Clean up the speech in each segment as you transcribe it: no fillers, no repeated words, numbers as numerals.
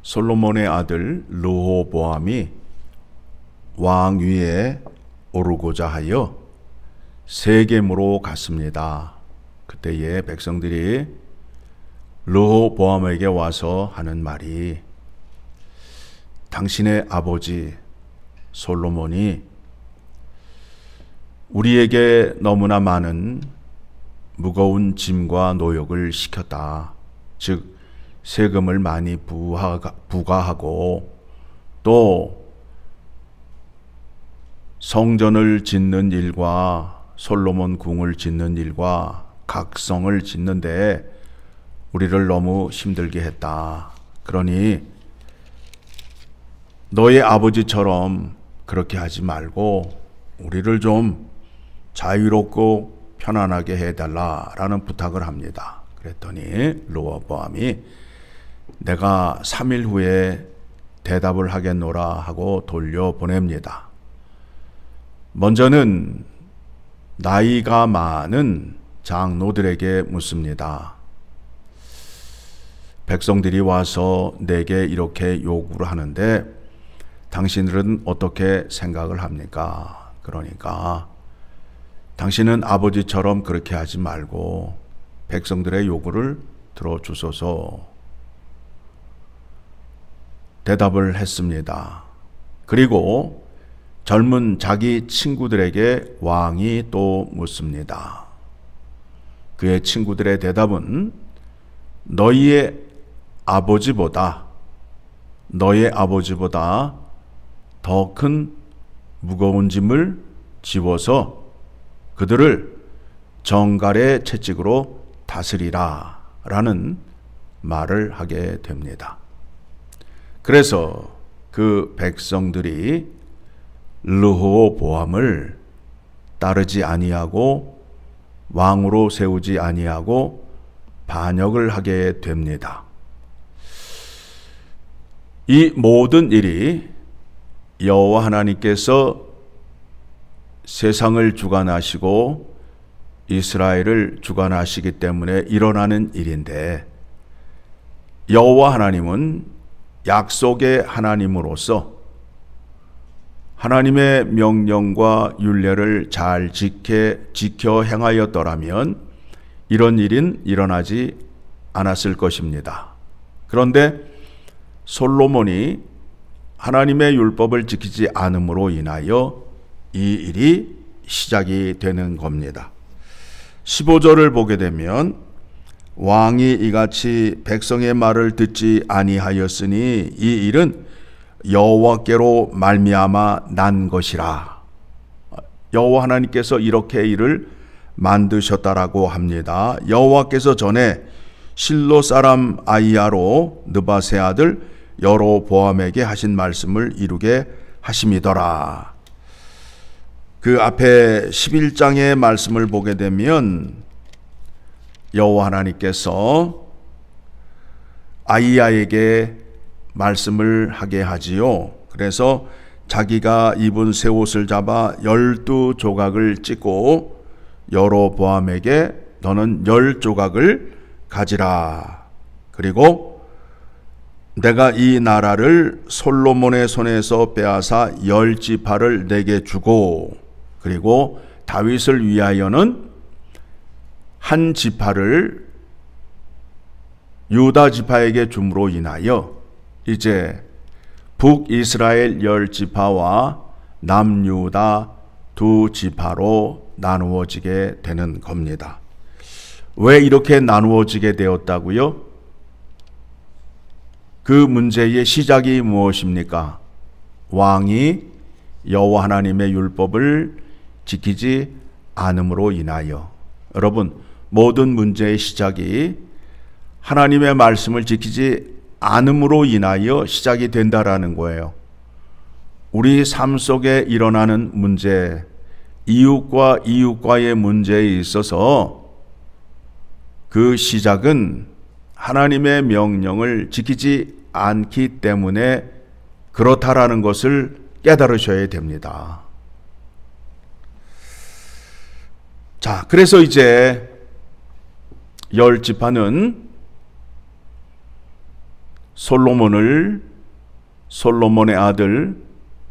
솔로몬의 아들 르호보암이 왕 위에 오르고자 하여 세겜으로 갔습니다. 그때에 백성들이 르호보암에게 와서 하는 말이, 당신의 아버지 솔로몬이 우리에게 너무나 많은 무거운 짐과 노역을 시켰다. 즉 세금을 많이 부과하고 또 성전을 짓는 일과 솔로몬 궁을 짓는 일과 각성을 짓는데 우리를 너무 힘들게 했다. 그러니 너의 아버지처럼 그렇게 하지 말고 우리를 좀 자유롭고 편안하게 해달라라는 부탁을 합니다. 그랬더니 르호보암이 내가 3일 후에 대답을 하겠노라 하고 돌려보냅니다. 먼저는 나이가 많은 장로들에게 묻습니다. 백성들이 와서 내게 이렇게 요구를 하는데 당신들은 어떻게 생각을 합니까? 그러니까 당신은 아버지처럼 그렇게 하지 말고 백성들의 요구를 들어주소서 대답을 했습니다. 그리고 젊은 자기 친구들에게 왕이 또 묻습니다. 그의 친구들의 대답은 너의 아버지보다 더 큰 무거운 짐을 지워서 그들을 정갈의 채찍으로 다스리라 라는 말을 하게 됩니다. 그래서 그 백성들이 르호보암을 따르지 아니하고 왕으로 세우지 아니하고 반역을 하게 됩니다. 이 모든 일이 여호와 하나님께서 세상을 주관하시고 이스라엘을 주관하시기 때문에 일어나는 일인데, 여호와 하나님은 약속의 하나님으로서 하나님의 명령과 율례를 잘 지켜 행하였더라면 이런 일은 일어나지 않았을 것입니다. 그런데 솔로몬이 하나님의 율법을 지키지 않음으로 인하여 이 일이 시작이 되는 겁니다. 15절을 보게 되면 왕이 이같이 백성의 말을 듣지 아니하였으니 이 일은 여호와께로 말미암아 난 것이라. 여호와 하나님께서 이렇게 일을 만드셨다라고 합니다. 여호와께서 전에 실로 사람 아히야로 느밧의 아들 여로보암에게 하신 말씀을 이루게 하심이더라. 그 앞에 11장의 말씀을 보게 되면 여호와 하나님께서 아히야에게 말씀을 하게 하지요. 그래서 자기가 입은 새 옷을 잡아 12조각을 찢고 여로보암에게 너는 10조각을 가지라. 그리고 내가 이 나라를 솔로몬의 손에서 빼앗아 10지파를 내게 주고, 그리고 다윗을 위하여는 한 지파를 유다 지파에게 줌으로 인하여 이제 북이스라엘 10지파와 남유다 2지파로 나누어지게 되는 겁니다. 왜 이렇게 나누어지게 되었다고요? 그 문제의 시작이 무엇입니까? 왕이 여호와 하나님의 율법을 지키지 않음으로 인하여. 여러분, 모든 문제의 시작이 하나님의 말씀을 지키지 않음으로 인하여 시작이 된다라는 거예요. 우리 삶 속에 일어나는 문제, 이웃과 이웃과의 문제에 있어서 그 시작은 하나님의 명령을 지키지 않기 때문에 그렇다라는 것을 깨달으셔야 됩니다. 자, 그래서 이제 10지파는 솔로몬의 아들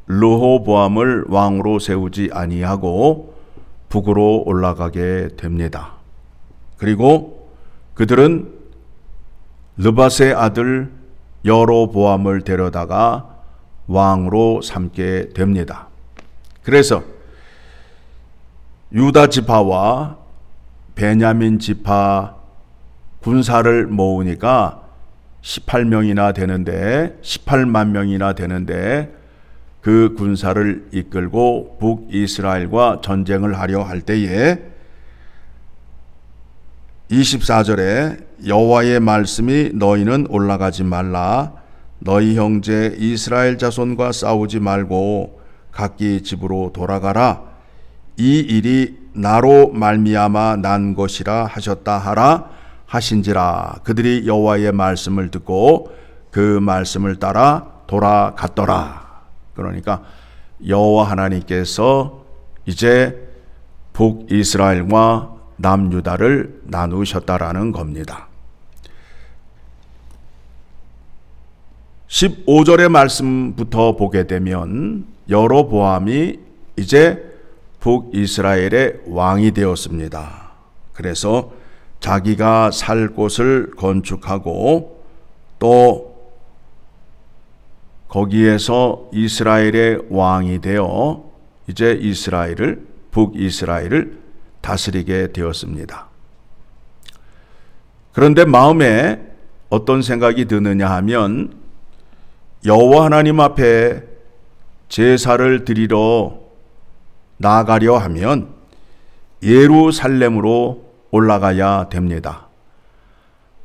르호보암을 왕으로 세우지 아니하고 북으로 올라가게 됩니다. 그리고 그들은 느밧의 아들 여로보암을 데려다가 왕으로 삼게 됩니다. 그래서 유다 지파와 베냐민 지파 군사를 모으니까 18만 명이나 되는데 그 군사를 이끌고 북이스라엘과 전쟁을 하려 할 때에 24절에 여호와의 말씀이 너희는 올라가지 말라. 너희 형제 이스라엘 자손과 싸우지 말고 각기 집으로 돌아가라. 이 일이 나로 말미암아 난 것이라 하셨다 하라 하신지라. 그들이 여호와의 말씀을 듣고 그 말씀을 따라 돌아갔더라. 그러니까 여호와 하나님께서 이제 북이스라엘과 남유다를 나누셨다라는 겁니다. 15절의 말씀부터 보게 되면 여로보암이 이제 북이스라엘의 왕이 되었습니다. 그래서 자기가 살 곳을 건축하고 또 거기에서 이스라엘의 왕이 되어 이제 북이스라엘을 다스리게 되었습니다. 그런데 마음에 어떤 생각이 드느냐 하면 여호와 하나님 앞에 제사를 드리러 나아가려 하면 예루살렘으로 올라가야 됩니다.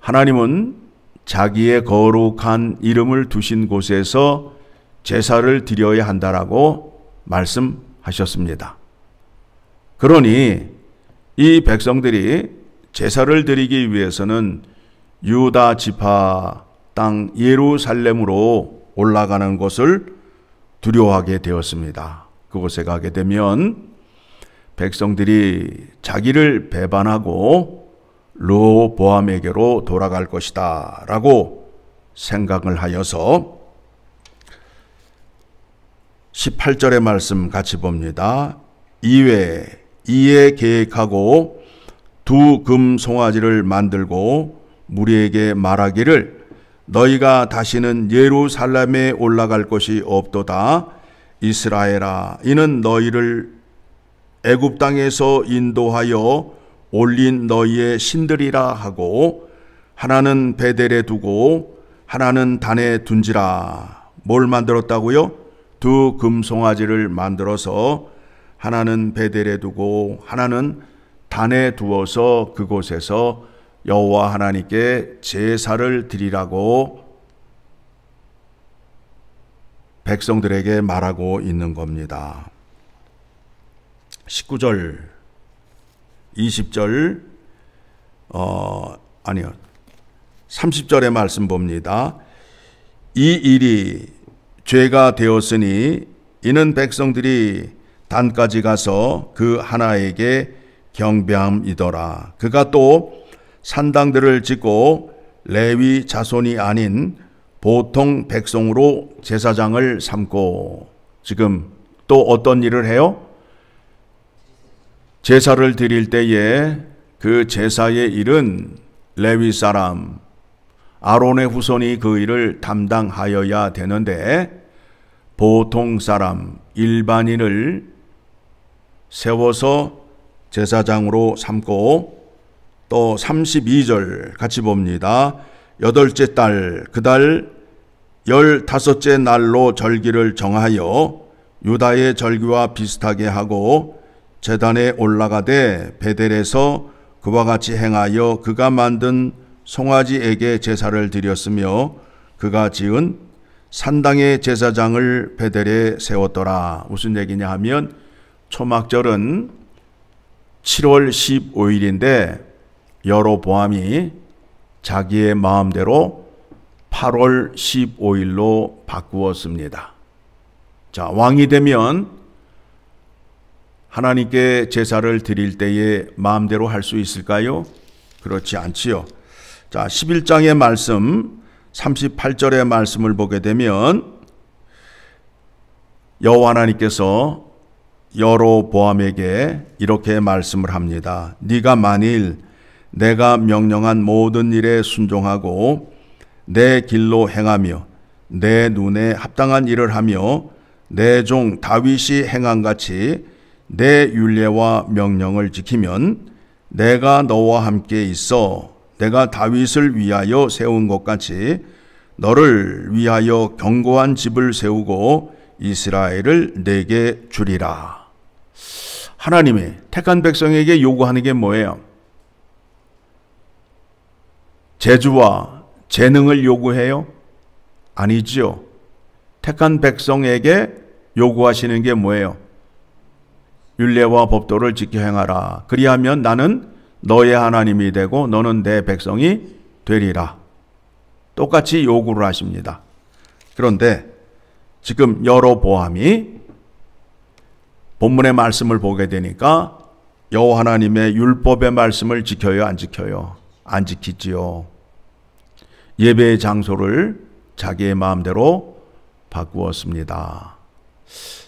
하나님은 자기의 거룩한 이름을 두신 곳에서 제사를 드려야 한다라고 말씀하셨습니다. 그러니 이 백성들이 제사를 드리기 위해서는 유다 지파 땅 예루살렘으로 올라가는 것을 두려워하게 되었습니다. 그곳에 가게 되면 백성들이 자기를 배반하고 르호보암에게로 돌아갈 것이다 라고 생각을 하여서 18절의 말씀 같이 봅니다. 이에 계획하고 두 금 송아지를 만들고 무리에게 말하기를 너희가 다시는 예루살렘에 올라갈 것이 없도다. 이스라엘아, 이는 너희를 애굽 땅에서 인도하여 올린 너희의 신들이라 하고 하나는 베델에 두고 하나는 단에 둔지라. 뭘 만들었다고요? 두 금송아지를 만들어서 하나는 베델에 두고 하나는 단에 두어서 그곳에서 여호와 하나님께 제사를 드리라고 백성들에게 말하고 있는 겁니다. 19절 20절 30절의 말씀 봅니다. 이 일이 죄가 되었으니 이는 백성들이 단까지 가서 그 하나에게 경배함이더라. 그가 또 산당들을 짓고 레위 자손이 아닌 보통 백성으로 제사장을 삼고, 지금 또 어떤 일을 해요? 제사를 드릴 때에 그 제사의 일은 레위 사람 아론의 후손이 그 일을 담당하여야 되는데 보통 사람 일반인을 세워서 제사장으로 삼고, 또 32절 같이 봅니다. 8째 달 그달 15째 날로 절기를 정하여 유다의 절기와 비슷하게 하고 제단에 올라가되 베델에서 그와 같이 행하여 그가 만든 송아지에게 제사를 드렸으며 그가 지은 산당의 제사장을 베델에 세웠더라. 무슨 얘기냐 하면 초막절은 7월 15일인데 여로보암이 자기의 마음대로 8월 15일로 바꾸었습니다. 자, 왕이 되면 하나님께 제사를 드릴 때에 마음대로 할 수 있을까요? 그렇지 않지요. 자, 11장의 말씀 38절의 말씀을 보게 되면 여호와 하나님께서 여로보암에게 이렇게 말씀을 합니다. 네가 만일 내가 명령한 모든 일에 순종하고 내 길로 행하며 내 눈에 합당한 일을 하며 내 종 다윗이 행한 같이 내 율례와 명령을 지키면 내가 너와 함께 있어 내가 다윗을 위하여 세운 것 같이 너를 위하여 견고한 집을 세우고 이스라엘을 내게 주리라. 하나님이 택한 백성에게 요구하는 게 뭐예요? 재주와 재능을 요구해요? 아니지요. 택한 백성에게 요구하시는 게 뭐예요? 율례와 법도를 지켜 행하라. 그리하면 나는 너의 하나님이 되고 너는 내 백성이 되리라. 똑같이 요구를 하십니다. 그런데 지금 여로보암이 본문의 말씀을 보게 되니까 여호와 하나님의 율법의 말씀을 지켜요, 안 지켜요? 안 지키지요. 예배의 장소를 자기의 마음대로 바꾸었습니다.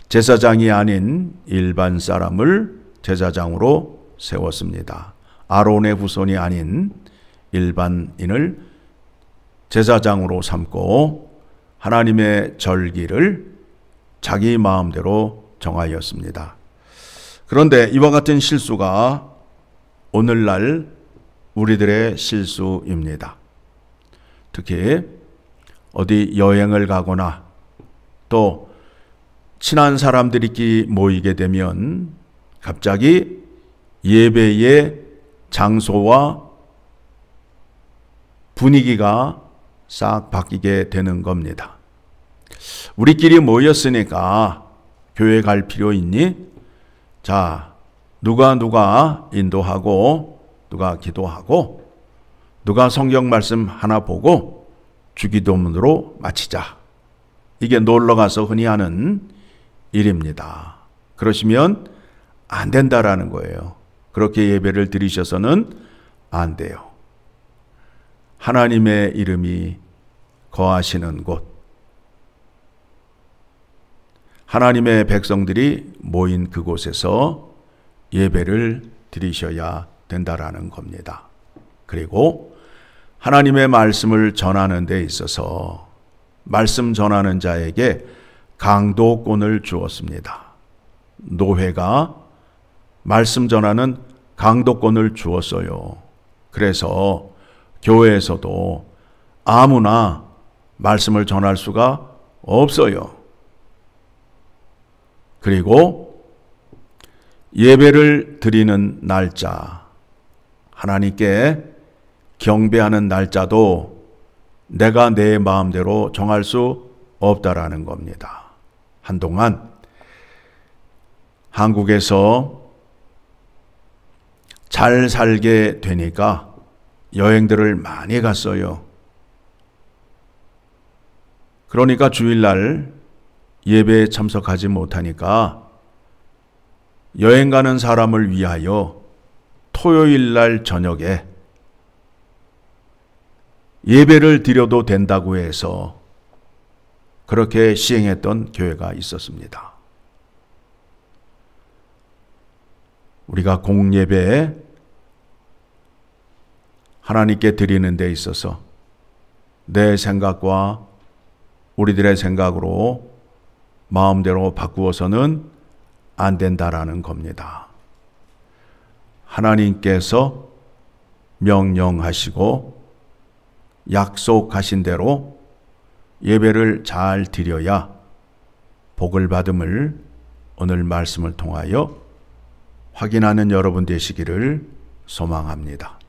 제사장이 아닌 일반 사람을 제사장으로 세웠습니다. 아론의 후손이 아닌 일반인을 제사장으로 삼고 하나님의 절기를 자기 마음대로 정하였습니다. 그런데 이와 같은 실수가 오늘날 우리들의 실수입니다. 특히 어디 여행을 가거나 또 친한 사람들끼리 모이게 되면 갑자기 예배의 장소와 분위기가 싹 바뀌게 되는 겁니다. 우리끼리 모였으니까 교회 갈 필요 있니? 자, 누가 인도하고 누가 기도하고 누가 성경 말씀 하나 보고 주기도문으로 마치자. 이게 놀러가서 흔히 하는 일입니다. 그러시면 안 된다라는 거예요. 그렇게 예배를 드리셔서는 안 돼요. 하나님의 이름이 거하시는 곳, 하나님의 백성들이 모인 그곳에서 예배를 드리셔야 된다라는 겁니다. 그리고 하나님의 말씀을 전하는 데 있어서 말씀 전하는 자에게 강도권을 주었습니다. 노회가 말씀 전하는 강도권을 주었어요. 그래서 교회에서도 아무나 말씀을 전할 수가 없어요. 그리고 예배를 드리는 날짜, 하나님께 경배하는 날짜도 내가 내 마음대로 정할 수 없다라는 겁니다. 한동안 한국에서 잘 살게 되니까 여행들을 많이 갔어요. 그러니까 주일날 예배에 참석하지 못하니까 여행 가는 사람을 위하여 토요일날 저녁에 예배를 드려도 된다고 해서 그렇게 시행했던 교회가 있었습니다. 우리가 공예배 하나님께 드리는 데 있어서 내 생각과 우리들의 생각으로 마음대로 바꾸어서는 안 된다라는 겁니다. 하나님께서 명령하시고 약속하신 대로 예배를 잘 드려야 복을 받음을 오늘 말씀을 통하여 확인하는 여러분 되시기를 소망합니다.